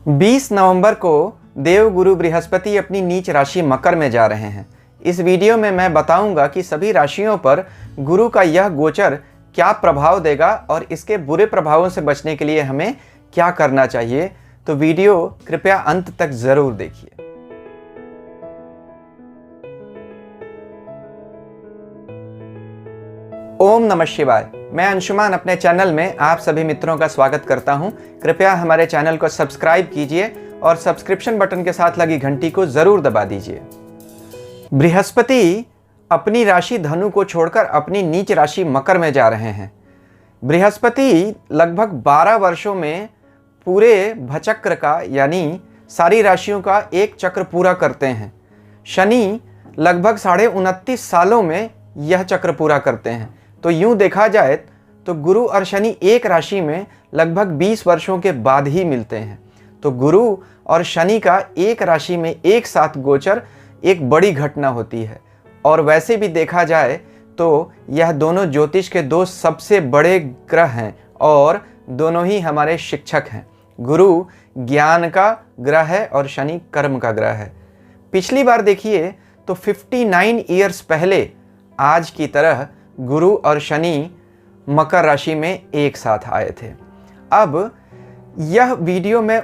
20 नवंबर को देव गुरु बृहस्पति अपनी नीच राशि मकर में जा रहे हैं। इस वीडियो में मैं बताऊंगा कि सभी राशियों पर गुरु का यह गोचर क्या प्रभाव देगा और इसके बुरे प्रभावों से बचने के लिए हमें क्या करना चाहिए। तो वीडियो कृपया अंत तक जरूर देखिए। ओम नमः शिवाय। मैं अंशुमान अपने चैनल में आप सभी मित्रों का स्वागत करता हूं। कृपया हमारे चैनल को सब्सक्राइब कीजिए और सब्सक्रिप्शन बटन के साथ लगी घंटी को जरूर दबा दीजिए। बृहस्पति अपनी राशि धनु को छोड़कर अपनी नीच राशि मकर में जा रहे हैं। बृहस्पति लगभग 12 वर्षों में पूरे भचक्र का यानी सारी राशियों का एक चक्र पूरा करते हैं। शनि लगभग 29.5 सालों में यह चक्र पूरा करते हैं। तो यूं देखा जाए तो गुरु और शनि एक राशि में लगभग 20 वर्षों के बाद ही मिलते हैं। तो गुरु और शनि का एक राशि में एक साथ गोचर एक बड़ी घटना होती है। और वैसे भी देखा जाए तो यह दोनों ज्योतिष के दो सबसे बड़े ग्रह हैं और दोनों ही हमारे शिक्षक हैं। गुरु ज्ञान का ग्रह है और शनि कर्म का ग्रह है। पिछली बार देखिए तो 59 ईयर्स पहले आज की तरह गुरु और शनि मकर राशि में एक साथ आए थे। अब यह वीडियो मैं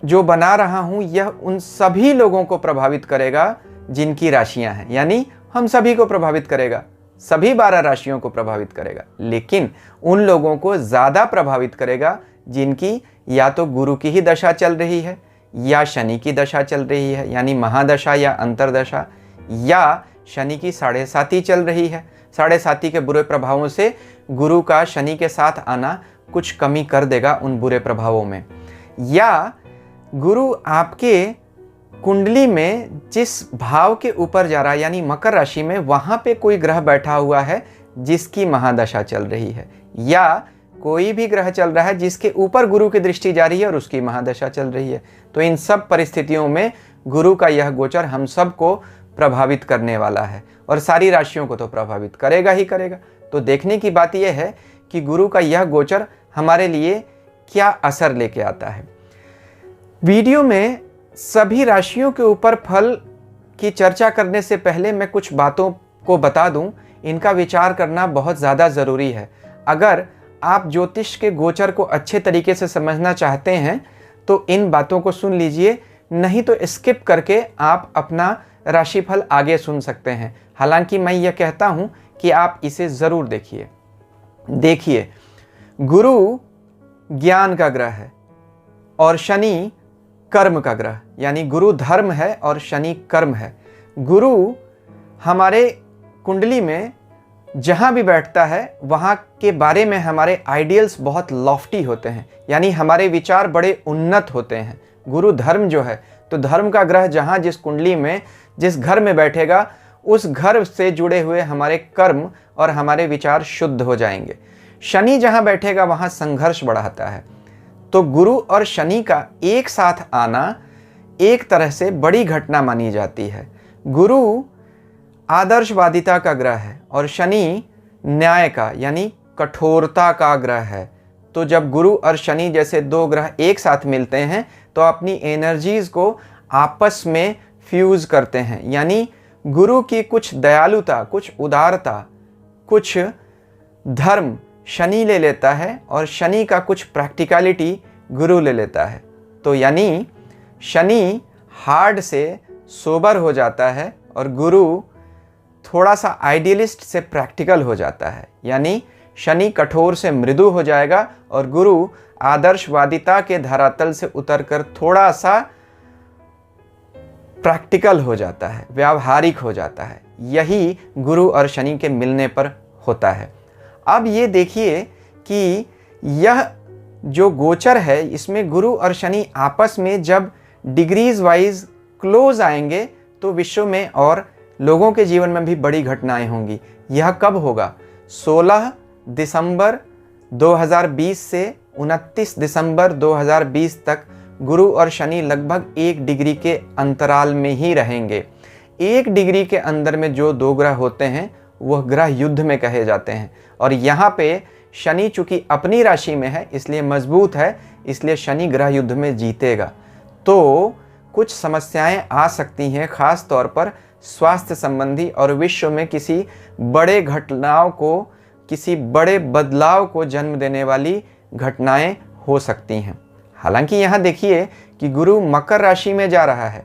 जो बना रहा हूं यह उन सभी लोगों को प्रभावित करेगा जिनकी राशियां हैं, यानी हम सभी को प्रभावित करेगा, सभी 12 राशियों को प्रभावित करेगा। लेकिन उन लोगों को ज़्यादा प्रभावित करेगा जिनकी या तो गुरु की ही दशा चल रही है या शनि की दशा चल रही है, यानी महादशा या अंतरदशा, या शनि की 7.5 चल रही है। 7.5 के बुरे प्रभावों से गुरु का शनि के साथ आना कुछ कमी कर देगा उन बुरे प्रभावों में। या गुरु आपके कुंडली में जिस भाव के ऊपर जा रहा है यानी मकर राशि में, वहां पे कोई ग्रह बैठा हुआ है जिसकी महादशा चल रही है, या कोई भी ग्रह चल रहा है जिसके ऊपर गुरु की दृष्टि जा रही है और उसकी महादशा चल रही है। तो इन सब परिस्थितियों में गुरु का यह गोचर हम सबको प्रभावित करने वाला है और सारी राशियों को तो प्रभावित करेगा ही करेगा। तो देखने की बात यह है कि गुरु का यह गोचर हमारे लिए क्या असर लेके आता है। वीडियो में सभी राशियों के ऊपर फल की चर्चा करने से पहले मैं कुछ बातों को बता दूं। इनका विचार करना बहुत ज़्यादा ज़रूरी है। अगर आप ज्योतिष के गोचर को अच्छे तरीके से समझना चाहते हैं तो इन बातों को सुन लीजिए, नहीं तो स्किप करके आप अपना राशिफल आगे सुन सकते हैं। हालांकि मैं यह कहता हूं कि आप इसे ज़रूर देखिए। गुरु ज्ञान का ग्रह है और शनि कर्म का ग्रह, यानी गुरु धर्म है और शनि कर्म है। गुरु हमारे कुंडली में जहाँ भी बैठता है वहाँ के बारे में हमारे आइडियल्स बहुत लॉफ्टी होते हैं, यानी हमारे विचार बड़े उन्नत होते हैं। गुरु धर्म जो है, तो धर्म का ग्रह जहाँ जिस कुंडली में जिस घर में बैठेगा उस घर से जुड़े हुए हमारे कर्म और हमारे विचार शुद्ध हो जाएंगे। शनि जहाँ बैठेगा वहाँ संघर्ष बढ़ाता है। तो गुरु और शनि का एक साथ आना एक तरह से बड़ी घटना मानी जाती है। गुरु आदर्शवादिता का ग्रह है और शनि न्याय का यानी कठोरता का ग्रह है। तो जब गुरु और शनि जैसे दो ग्रह एक साथ मिलते हैं तो अपनी एनर्जीज को आपस में फ्यूज करते हैं, यानी गुरु की कुछ दयालुता, कुछ उदारता, कुछ धर्म शनि ले लेता है और शनि का कुछ प्रैक्टिकलिटी गुरु ले लेता है। तो यानी शनि हार्ड से सोबर हो जाता है और गुरु थोड़ा सा आइडियलिस्ट से प्रैक्टिकल हो जाता है, यानी शनि कठोर से मृदु हो जाएगा और गुरु आदर्शवादिता के धरातल से उतरकर थोड़ा सा प्रैक्टिकल हो जाता है, व्यावहारिक हो जाता है। यही गुरु और शनि के मिलने पर होता है। अब ये देखिए कि यह जो गोचर है इसमें गुरु और शनि आपस में जब डिग्रीज वाइज क्लोज आएंगे तो विश्व में और लोगों के जीवन में भी बड़ी घटनाएं होंगी। यह कब होगा? 16 दिसंबर 2020 से 29 दिसंबर 2020 तक गुरु और शनि लगभग 1 डिग्री के अंतराल में ही रहेंगे। 1 डिग्री के अंदर में जो दो ग्रह होते हैं वह ग्रह युद्ध में कहे जाते हैं। और यहाँ पे शनि चूंकि अपनी राशि में है इसलिए मजबूत है, इसलिए शनि ग्रह युद्ध में जीतेगा। तो कुछ समस्याएं आ सकती हैं, खास तौर पर स्वास्थ्य संबंधी और विश्व में किसी बड़े घटनाओं को, किसी बड़े बदलाव को जन्म देने वाली घटनाएं हो सकती हैं। हालांकि यहाँ देखिए कि गुरु मकर राशि में जा रहा है।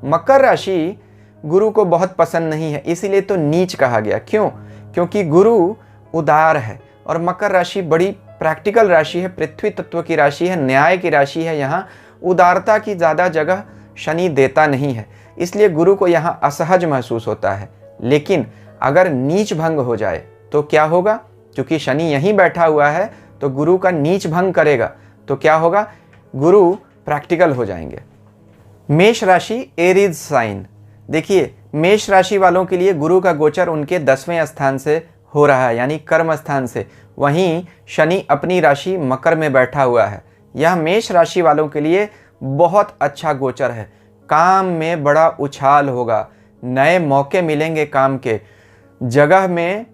मकर राशि गुरु को बहुत पसंद नहीं है, इसीलिए तो नीच कहा गया। क्यों? क्योंकि गुरु उदार है और मकर राशि बड़ी प्रैक्टिकल राशि है, पृथ्वी तत्व की राशि है, न्याय की राशि है। यहाँ उदारता की ज़्यादा जगह शनि देता नहीं है, इसलिए गुरु को यहाँ असहज महसूस होता है। लेकिन अगर नीच भंग हो जाए तो क्या होगा? क्योंकि शनि यहीं बैठा हुआ है तो गुरु का नीच भंग करेगा तो क्या होगा? गुरु प्रैक्टिकल हो जाएंगे। मेष राशि, एरीज साइन। देखिए, मेष राशि वालों के लिए गुरु का गोचर उनके 10वें स्थान से हो रहा है, यानी कर्म स्थान से। वहीं शनि अपनी राशि मकर में बैठा हुआ है। यह मेष राशि वालों के लिए बहुत अच्छा गोचर है। काम में बड़ा उछाल होगा, नए मौके मिलेंगे, काम के जगह में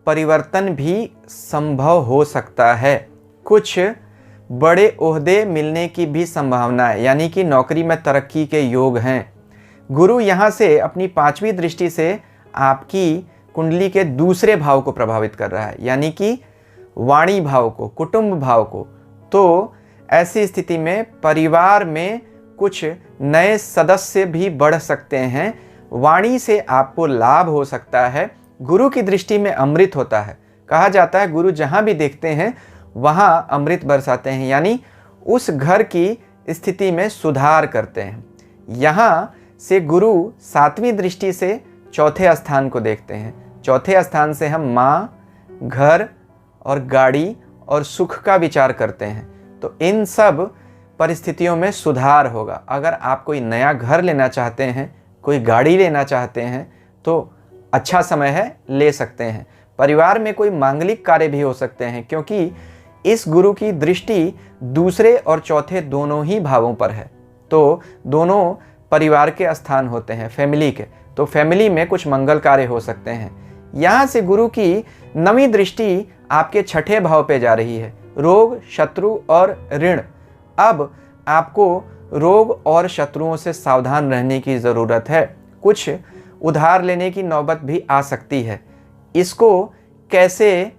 परिवर्तन भी संभव हो सकता है। कुछ बड़े ओहदे मिलने की भी संभावना है, यानी कि नौकरी में तरक्की के योग हैं। गुरु यहाँ से अपनी 5वीं दृष्टि से आपकी कुंडली के दूसरे भाव को प्रभावित कर रहा है, यानी कि वाणी भाव को, कुटुंब भाव को। तो ऐसी स्थिति में परिवार में कुछ नए सदस्य भी बढ़ सकते हैं। वाणी से आपको लाभ हो सकता है। गुरु की दृष्टि में अमृत होता है। कहा जाता है गुरु जहाँ भी देखते हैं वहाँ अमृत बरसाते हैं, यानी उस घर की स्थिति में सुधार करते हैं। यहाँ से गुरु 7वीं दृष्टि से चौथे स्थान को देखते हैं। चौथे स्थान से हम माँ, घर और गाड़ी और सुख का विचार करते हैं। तो इन सब परिस्थितियों में सुधार होगा। अगर आप कोई नया घर लेना चाहते हैं, कोई गाड़ी लेना चाहते हैं तो अच्छा समय है, ले सकते हैं। परिवार में कोई मांगलिक कार्य भी हो सकते हैं, क्योंकि इस गुरु की दृष्टि दूसरे और चौथे दोनों ही भावों पर है। तो दोनों परिवार के स्थान होते हैं, फैमिली के। तो फैमिली में कुछ मंगल कार्य हो सकते हैं। यहाँ से गुरु की 9वीं दृष्टि आपके 6ठे भाव पे जा रही है, रोग, शत्रु और ऋण। अब आपको रोग और शत्रुओं से सावधान रहने की ज़रूरत है। कुछ उधार लेने की नौबत भी आ सकती है। इसको कैसे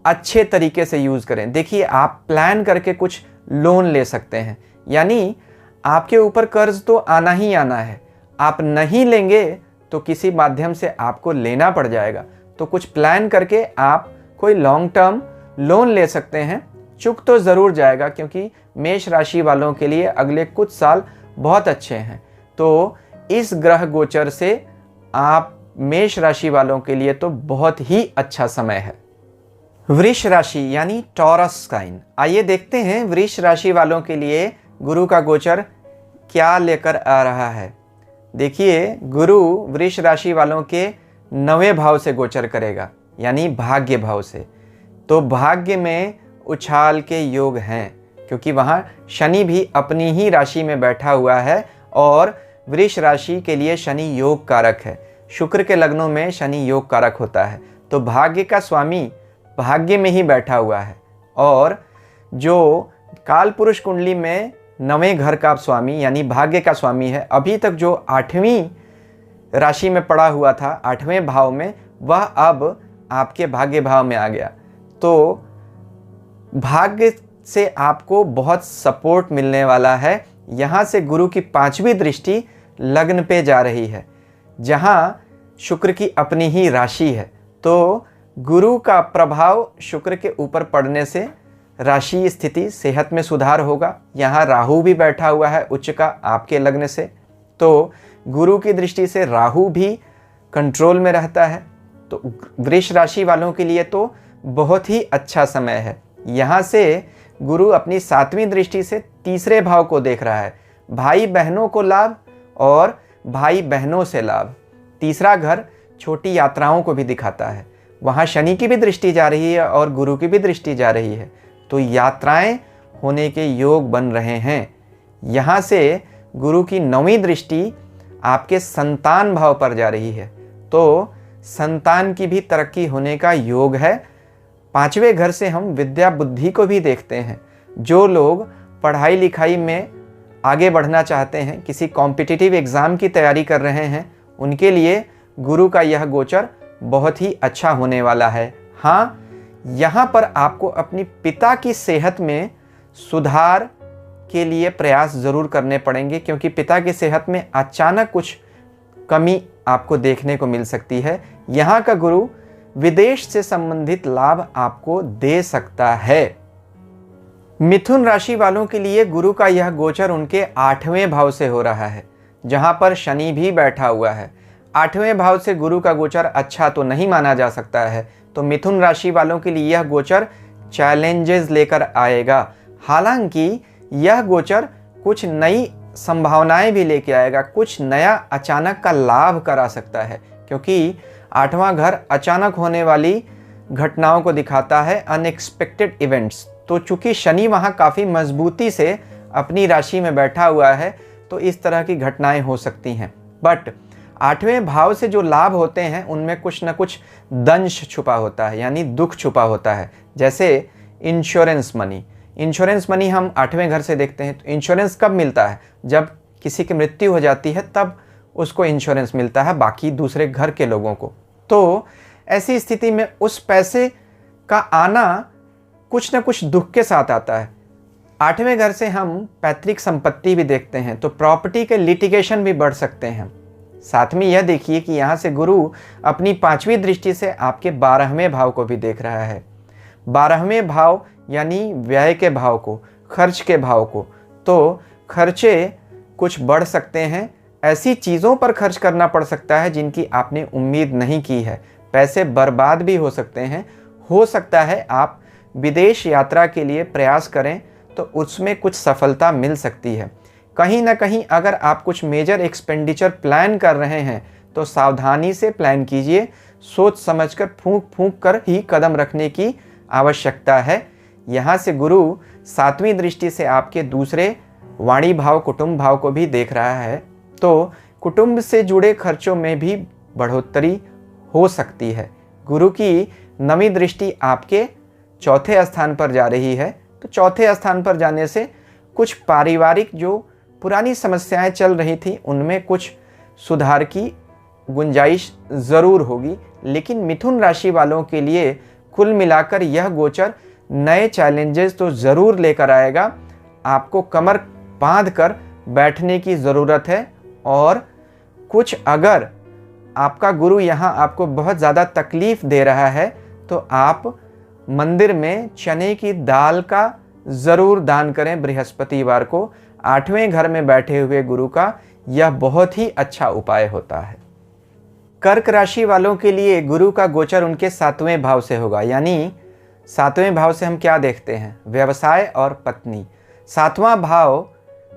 अच्छे तरीके से यूज़ करें? देखिए, आप प्लान करके कुछ लोन ले सकते हैं, यानी आपके ऊपर कर्ज तो आना ही आना है। आप नहीं लेंगे तो किसी माध्यम से आपको लेना पड़ जाएगा। तो कुछ प्लान करके आप कोई लॉन्ग टर्म लोन ले सकते हैं। चुक तो ज़रूर जाएगा, क्योंकि मेष राशि वालों के लिए अगले कुछ साल बहुत अच्छे हैं। तो इस ग्रह गोचर से आप मेष राशि वालों के लिए तो बहुत ही अच्छा समय है। वृष राशि यानी टॉरस साइन। आइए देखते हैं वृष राशि वालों के लिए गुरु का गोचर क्या लेकर आ रहा है। देखिए, गुरु वृष राशि वालों के 9वें भाव से गोचर करेगा, यानी भाग्य भाव से। तो भाग्य में उछाल के योग हैं, क्योंकि वहाँ शनि भी अपनी ही राशि में बैठा हुआ है और वृष राशि के लिए शनि योग कारक है। शुक्र के लग्नों में शनि योग कारक होता है। तो भाग्य का स्वामी भाग्य में ही बैठा हुआ है। और जो काल पुरुष कुंडली में 9वें घर का स्वामी यानी भाग्य का स्वामी है, अभी तक जो 8वीं राशि में पड़ा हुआ था, 8वें भाव में, वह अब आपके भाग्य भाव में आ गया। तो भाग्य से आपको बहुत सपोर्ट मिलने वाला है। यहाँ से गुरु की 5वीं दृष्टि लग्न पे जा रही है, जहाँ शुक्र की अपनी ही राशि है। तो गुरु का प्रभाव शुक्र के ऊपर पड़ने से राशि स्थिति, सेहत में सुधार होगा। यहाँ राहु भी बैठा हुआ है उच्च का आपके लग्न से, तो गुरु की दृष्टि से राहु भी कंट्रोल में रहता है। तो वृष राशि वालों के लिए तो बहुत ही अच्छा समय है। यहाँ से गुरु अपनी 7वीं दृष्टि से तीसरे भाव को देख रहा है। भाई बहनों को लाभ और भाई बहनों से लाभ। तीसरा घर छोटी यात्राओं को भी दिखाता है। वहाँ शनि की भी दृष्टि जा रही है और गुरु की भी दृष्टि जा रही है। तो यात्राएं होने के योग बन रहे हैं। यहाँ से गुरु की 9वीं दृष्टि आपके संतान भाव पर जा रही है। तो संतान की भी तरक्की होने का योग है। 5वें घर से हम विद्या बुद्धि को भी देखते हैं। जो लोग पढ़ाई लिखाई में आगे बढ़ना चाहते हैं, किसी कॉम्पिटिटिव एग्ज़ाम की तैयारी कर रहे हैं, उनके लिए गुरु का यह गोचर बहुत ही अच्छा होने वाला है। हाँ, यहाँ पर आपको अपनी पिता की सेहत में सुधार के लिए प्रयास ज़रूर करने पड़ेंगे, क्योंकि पिता की सेहत में अचानक कुछ कमी आपको देखने को मिल सकती है। यहाँ का गुरु विदेश से संबंधित लाभ आपको दे सकता है। मिथुन राशि वालों के लिए गुरु का यह गोचर उनके 8वें भाव से हो रहा है, जहाँ पर शनि भी बैठा हुआ है। 8वें भाव से गुरु का गोचर अच्छा तो नहीं माना जा सकता है, तो मिथुन राशि वालों के लिए यह गोचर चैलेंजेस लेकर आएगा। हालांकि यह गोचर कुछ नई संभावनाएं भी लेके आएगा, कुछ नया अचानक का लाभ करा सकता है, क्योंकि 8वां घर अचानक होने वाली घटनाओं को दिखाता है, अनएक्सपेक्टेड इवेंट्स। तो चूंकि शनि वहाँ काफ़ी मजबूती से अपनी राशि में बैठा हुआ है, तो इस तरह की घटनाएं हो सकती हैं। बट 8वें भाव से जो लाभ होते हैं उनमें कुछ ना कुछ दंश छुपा होता है, यानी दुख छुपा होता है। जैसे इंश्योरेंस मनी, इंश्योरेंस मनी हम 8वें घर से देखते हैं। तो इंश्योरेंस कब मिलता है? जब किसी की मृत्यु हो जाती है तब उसको इंश्योरेंस मिलता है, बाकी दूसरे घर के लोगों को। तो ऐसी स्थिति में उस पैसे का आना कुछ ना कुछ दुख के साथ आता है। 8वें घर से हम पैतृक संपत्ति भी देखते हैं, तो प्रॉपर्टी के लिटिगेशन भी बढ़ सकते हैं। साथ में यह देखिए कि यहाँ से गुरु अपनी 5वीं दृष्टि से आपके 12वें भाव को भी देख रहा है। 12वें भाव यानी व्यय के भाव को, खर्च के भाव को। तो खर्चे कुछ बढ़ सकते हैं, ऐसी चीज़ों पर खर्च करना पड़ सकता है जिनकी आपने उम्मीद नहीं की है। पैसे बर्बाद भी हो सकते हैं। हो सकता है आप विदेश यात्रा के लिए प्रयास करें तो उसमें कुछ सफलता मिल सकती है। कहीं ना कहीं अगर आप कुछ मेजर एक्सपेंडिचर प्लान कर रहे हैं तो सावधानी से प्लान कीजिए, सोच समझकर फूंक फूंक कर ही कदम रखने की आवश्यकता है। यहाँ से गुरु 7वीं दृष्टि से आपके दूसरे वाणी भाव, कुटुंब भाव को भी देख रहा है, तो कुटुंब से जुड़े खर्चों में भी बढ़ोतरी हो सकती है। गुरु की 9वीं दृष्टि आपके 4थे स्थान पर जा रही है, तो 4थे स्थान पर जाने से कुछ पारिवारिक जो पुरानी समस्याएं चल रही थी उनमें कुछ सुधार की गुंजाइश ज़रूर होगी। लेकिन मिथुन राशि वालों के लिए कुल मिलाकर यह गोचर नए चैलेंजेस तो ज़रूर लेकर आएगा। आपको कमर बांध कर बैठने की ज़रूरत है, और कुछ अगर आपका गुरु यहाँ आपको बहुत ज़्यादा तकलीफ़ दे रहा है तो आप मंदिर में चने की दाल का ज़रूर दान करें बृहस्पतिवार को। 8वें घर में बैठे हुए गुरु का यह बहुत ही अच्छा उपाय होता है। कर्क राशि वालों के लिए गुरु का गोचर उनके 7वें भाव से होगा, यानी 7वें भाव से हम क्या देखते हैं? व्यवसाय और पत्नी। 7वां भाव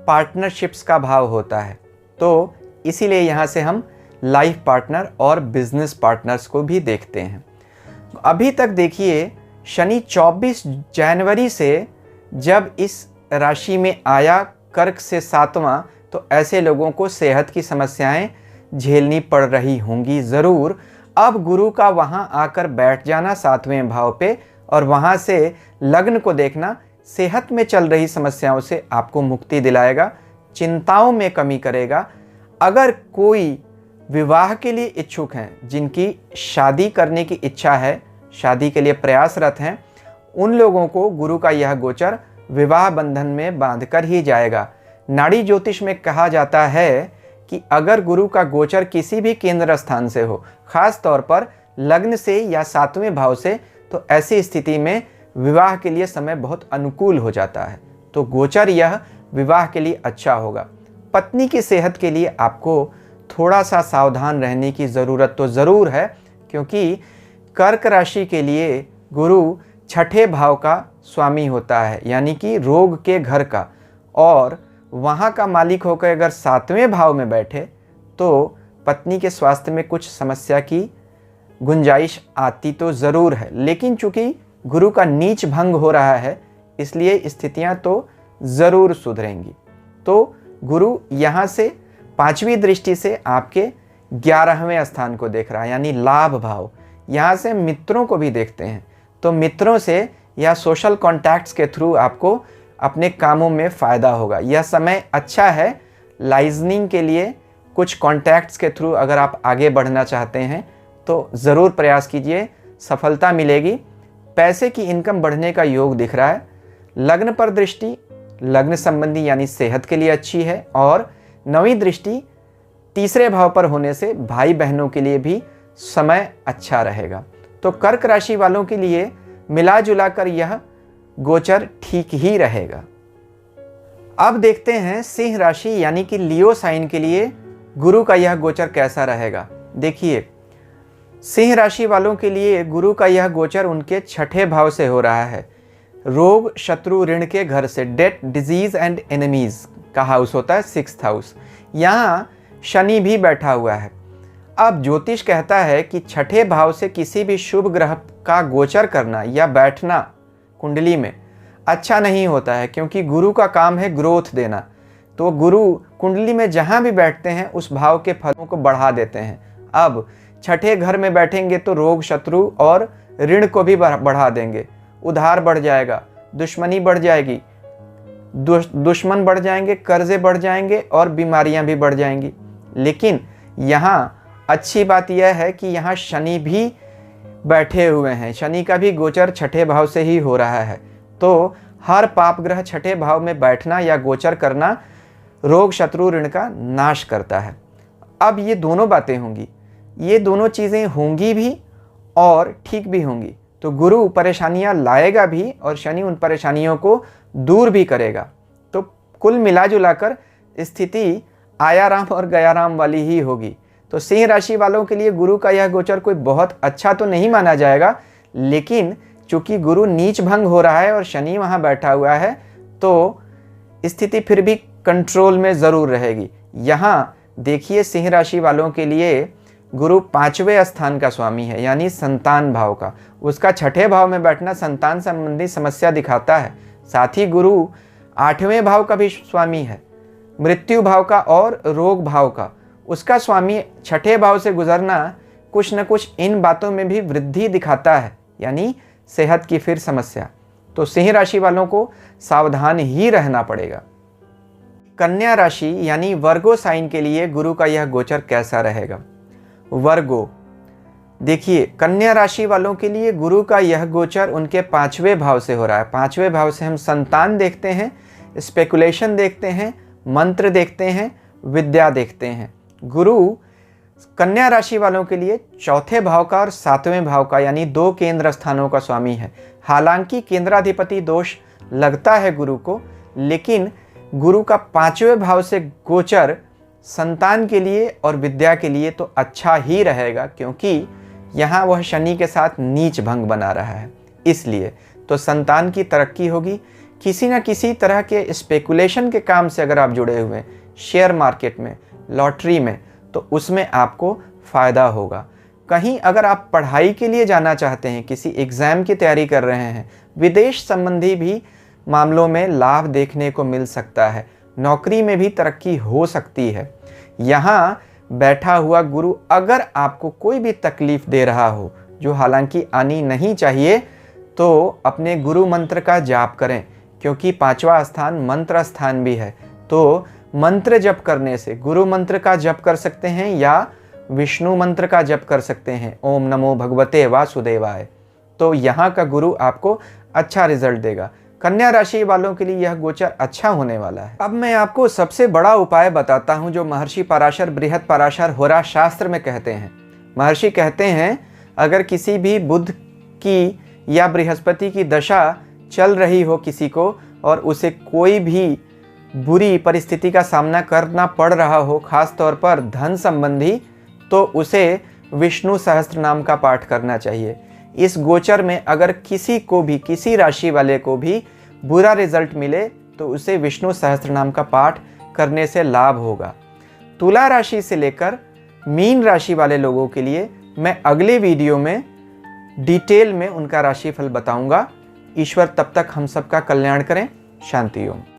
पार्टनरशिप्स का भाव होता है, तो इसीलिए यहाँ से हम लाइफ पार्टनर और बिजनेस पार्टनर्स को भी देखते हैं। अभी तक देखिए, शनि 24 जनवरी से जब इस राशि में आया कर्क से 7वां, तो ऐसे लोगों को सेहत की समस्याएं झेलनी पड़ रही होंगी ज़रूर। अब गुरु का वहाँ आकर बैठ जाना 7वें भाव पे और वहाँ से लग्न को देखना सेहत में चल रही समस्याओं से आपको मुक्ति दिलाएगा, चिंताओं में कमी करेगा। अगर कोई विवाह के लिए इच्छुक हैं, जिनकी शादी करने की इच्छा है, शादी के लिए प्रयासरत हैं, उन लोगों को गुरु का यह गोचर विवाह बंधन में बांधकर ही जाएगा। नाड़ी ज्योतिष में कहा जाता है कि अगर गुरु का गोचर किसी भी केंद्र स्थान से हो, खास तौर पर लग्न से या 7वें भाव से, तो ऐसी स्थिति में विवाह के लिए समय बहुत अनुकूल हो जाता है। तो गोचर यह विवाह के लिए अच्छा होगा। पत्नी की सेहत के लिए आपको थोड़ा सा सावधान रहने की ज़रूरत तो ज़रूर है, क्योंकि कर्क राशि के लिए गुरु 6ठे भाव का स्वामी होता है, यानी कि रोग के घर का, और वहाँ का मालिक होकर अगर 7वें भाव में बैठे तो पत्नी के स्वास्थ्य में कुछ समस्या की गुंजाइश आती तो ज़रूर है। लेकिन चूँकि गुरु का नीच भंग हो रहा है, इसलिए स्थितियाँ तो ज़रूर सुधरेंगी। तो गुरु यहाँ से 5वीं दृष्टि से आपके 11वें स्थान को देख रहा है, यानी लाभ भाव। यहाँ से मित्रों को भी देखते हैं, तो मित्रों से या सोशल कॉन्टैक्ट्स के थ्रू आपको अपने कामों में फ़ायदा होगा। यह समय अच्छा है लाइजनिंग के लिए। कुछ कॉन्टैक्ट्स के थ्रू अगर आप आगे बढ़ना चाहते हैं तो ज़रूर प्रयास कीजिए, सफलता मिलेगी। पैसे की इनकम बढ़ने का योग दिख रहा है। लग्न पर दृष्टि लग्न संबंधी यानी सेहत के लिए अच्छी है, और 9वीं दृष्टि तीसरे भाव पर होने से भाई बहनों के लिए भी समय अच्छा रहेगा। तो कर्क राशि वालों के लिए मिला जुला कर यह गोचर ठीक ही रहेगा। अब देखते हैं सिंह राशि यानी कि लियो साइन के लिए गुरु का यह गोचर कैसा रहेगा। देखिए, सिंह राशि वालों के लिए गुरु का यह गोचर उनके 6ठे भाव से हो रहा है। रोग शत्रु ऋण के घर से, डेथ डिजीज एंड एनिमीज का हाउस होता है 6th हाउस। यहाँ शनि भी बैठा हुआ है। अब ज्योतिष कहता है कि 6ठे भाव से किसी भी शुभ ग्रह का गोचर करना या बैठना कुंडली में अच्छा नहीं होता है, क्योंकि गुरु का काम है ग्रोथ देना। तो गुरु कुंडली में जहाँ भी बैठते हैं उस भाव के फलों को बढ़ा देते हैं। अब 6ठे घर में बैठेंगे तो रोग शत्रु और ऋण को भी बढ़ा देंगे। उधार बढ़ जाएगा, दुश्मनी बढ़ जाएगी, दुश्मन बढ़ जाएंगे, कर्जे बढ़ जाएंगे और बीमारियां भी बढ़ जाएंगी। लेकिन यहाँ अच्छी बात यह है कि यहाँ शनि भी बैठे हुए हैं। शनि का भी गोचर 6ठे भाव से ही हो रहा है। तो हर पाप ग्रह 6ठे भाव में बैठना या गोचर करना रोग शत्रु ऋण का नाश करता है। अब ये दोनों बातें होंगी, ये दोनों चीज़ें होंगी भी और ठीक भी होंगी। तो गुरु परेशानियां लाएगा भी और शनि उन परेशानियों को दूर भी करेगा। तो कुल मिला जुला कर स्थिति आयाराम और गयाराम वाली ही होगी। तो सिंह राशि वालों के लिए गुरु का यह गोचर कोई बहुत अच्छा तो नहीं माना जाएगा, लेकिन चूंकि गुरु नीच भंग हो रहा है और शनि वहां बैठा हुआ है तो स्थिति फिर भी कंट्रोल में ज़रूर रहेगी। यहाँ देखिए, सिंह राशि वालों के लिए गुरु 5वें स्थान का स्वामी है, यानी संतान भाव का। उसका 6ठे भाव में बैठना संतान संबंधी समस्या दिखाता है। साथ ही गुरु 8वें भाव का भी स्वामी है, मृत्यु भाव का और रोग भाव का। उसका स्वामी 6ठे भाव से गुजरना कुछ न कुछ इन बातों में भी वृद्धि दिखाता है, यानी सेहत की फिर समस्या। तो सिंह राशि वालों को सावधान ही रहना पड़ेगा। कन्या राशि यानी वर्गो साइन के लिए गुरु का यह गोचर कैसा रहेगा। वर्गो, देखिए, कन्या राशि वालों के लिए गुरु का यह गोचर उनके 5वें भाव से हो रहा है। 5वें भाव से हम संतान देखते हैं, स्पेकुलेशन देखते हैं, मंत्र देखते हैं, विद्या देखते हैं। गुरु कन्या राशि वालों के लिए 4थे भाव का और 7वें भाव का यानी 2 केंद्र स्थानों का स्वामी है। हालांकि केंद्राधिपति दोष लगता है गुरु को, लेकिन गुरु का 5वें भाव से गोचर संतान के लिए और विद्या के लिए तो अच्छा ही रहेगा, क्योंकि यहाँ वह शनि के साथ नीच भंग बना रहा है। इसलिए तो संतान की तरक्की होगी। किसी न किसी तरह के स्पेकुलेशन के काम से अगर आप जुड़े हुए हैं, शेयर मार्केट में, लॉटरी में, तो उसमें आपको फ़ायदा होगा। कहीं अगर आप पढ़ाई के लिए जाना चाहते हैं, किसी एग्ज़ाम की तैयारी कर रहे हैं, विदेश संबंधी भी मामलों में लाभ देखने को मिल सकता है। नौकरी में भी तरक्की हो सकती है। यहाँ बैठा हुआ गुरु अगर आपको कोई भी तकलीफ़ दे रहा हो, जो हालांकि आनी नहीं चाहिए, तो अपने गुरु मंत्र का जाप करें, क्योंकि 5वां स्थान मंत्र स्थान भी है। तो मंत्र जप करने से गुरु मंत्र का जप कर सकते हैं या विष्णु मंत्र का जप कर सकते हैं, ओम नमो भगवते वासुदेवाय। तो यहाँ का गुरु आपको अच्छा रिजल्ट देगा। कन्या राशि वालों के लिए यह गोचर अच्छा होने वाला है। अब मैं आपको सबसे बड़ा उपाय बताता हूँ, जो महर्षि पराशर बृहद पराशर होरा शास्त्र में कहते हैं। महर्षि कहते हैं, अगर किसी भी बुध की या बृहस्पति की दशा चल रही हो किसी को, और उसे कोई भी बुरी परिस्थिति का सामना करना पड़ रहा हो, खास तौर पर धन संबंधी, तो उसे विष्णु सहस्त्र नाम का पाठ करना चाहिए। इस गोचर में अगर किसी को भी, किसी राशि वाले को भी बुरा रिजल्ट मिले, तो उसे विष्णु सहस्त्र नाम का पाठ करने से लाभ होगा। तुला राशि से लेकर मीन राशि वाले लोगों के लिए मैं अगले वीडियो में डिटेल में उनका राशिफल बताऊंगा। ईश्वर तब तक हम सबका कल्याण करें। शांति ओम।